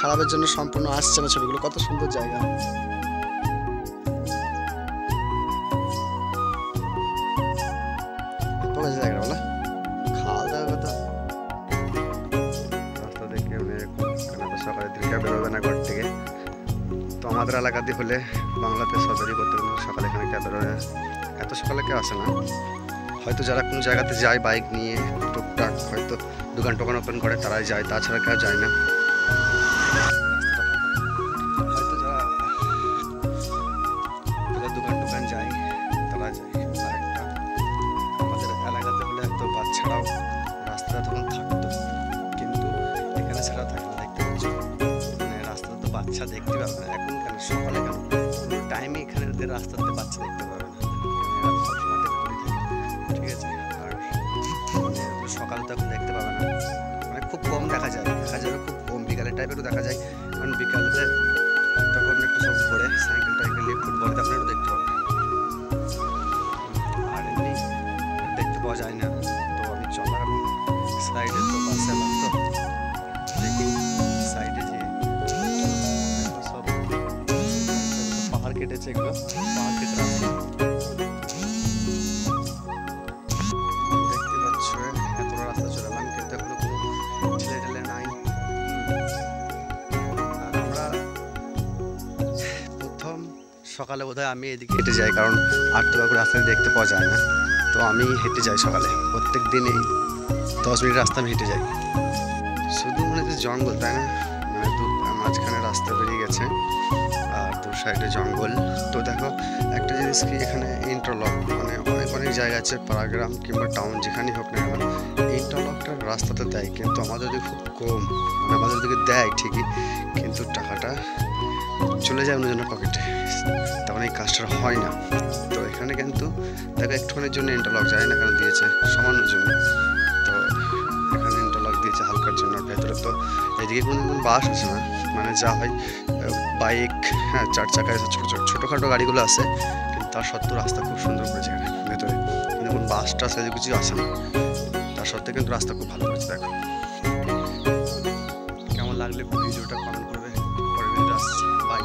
খারাপের জন্য সম্পূর্ণ আসছে না ছবিগুলো। কত সুন্দর জায়গা। জায়গা বলা খাওয়া দাওয়া কথা রাস্তা দেখে সকালের দিকে বেরোবে না ঘর থেকে। তো আমাদের এলাকাতে হলে বাংলাতে সরকারি করতে সকালে এখানে ক্যাব বেরোয়, এত সকালে কেউ আসে না। হয়তো যারা কোনো জায়গাতে যায় বাইক নিয়ে টুকটাক হয়তো দোকান টোকান ওপেন করে তারাই যায়, তাছাড়া কেউ যায় না। হয়তো যারা দোকান টোকান যায় তারা যায়। আরেকটা আমাদের এলাকাতে হলে এত বাচ্চারাও রাস্তাটা তখন থাকতো, কিন্তু এখানে সেটা থাকে না। দেখতে পাচ্ছ মানে রাস্তাতে তো বাচ্চা দেখতে পাবে না এখন, কেন সকালে কেন কোনো টাইমে এখানে রাস্তাতে বাচ্চা দেখতে পাবে না, সবসময় ঠিক আছে। আর সকালে তো এখন দেখতে পাবে না, মানে খুব কম দেখা যায়, দেখা যাবে খুব কম। বিকালের টাইপেরও দেখা যায়, কারণ বিকালেতে তখন একটু সব ঘুরে সাইকেল টাইকেল নিয়ে ফুটবলটা আপনি একটু দেখতে পাবেন, আর এমনি দেখতে পাওয়া যায় না। তো আমি চলার সাইডে তো বাসে লাগতো, দেখি সাইডে যে সব পাহাড় কেটেছে, এগুলো পাহাড় কেটে রাস্তা দেখতে পাচ্ছ। এত রাস্তা চলে গেলাম কিন্তু এখনো কোনো ছেলে টেলে নাই। আর আমরা প্রথম সকালে বোধহয় আমি এদিকে হেঁটে যাই, কারণ আর তো কাউকে রাস্তায় দেখতে পাওয়া যায় না। তো আমি হেঁটে যাই সকালে, প্রত্যেক দিন এই 10 মিনিট রাস্তা আমি হেঁটে যাই। শুধু মনে হচ্ছে জঙ্গল, তাই না? মানে মাঝখানে রাস্তা বেরিয়ে গেছে আর দু সাইডে জঙ্গল। তো দেখো একটা জিনিস কি, এখানে ইন্টারলক মানে অনেক জায়গা আছে, পাড়াগ্রাম কিংবা টাউন যেখানেই হোক না কেন ইন্টারলকটা রাস্তাতে দেয়, কিন্তু আমাদের দিকে খুব কম। মানে আমাদের দিকে দেয় ঠিকই, কিন্তু টাকাটা চলে যায় অন্যজনের পকেটে, তখন এই কাজটা হয় না। তো এখানে কিন্তু দেখো একটুখানির জন্য ইন্টারলক যায় না, কেন দিয়েছে সামান্যর জন্য। তো এখানে ইন্টারলক দিয়েছে হালকার জন্য। ভেতরে তো এদিকে কোনো বাস আছে না, মানে যা হয় বাইক, হ্যাঁ 4 চাকায় ছোটোখাটো গাড়িগুলো আছে, কিন্তু তার সত্ত্বেও রাস্তা খুব সুন্দর করেছে এখানে ভেতরে, কিন্তু কোনো বাসটা আছে কিছু আসে না, তার সত্ত্বেও কিন্তু রাস্তা খুব ভালো করেছে। দেখো কেমন লাগলে ভিডিওটা কমেন্ট করবে, পরের ভিডিও আসছি, বাই।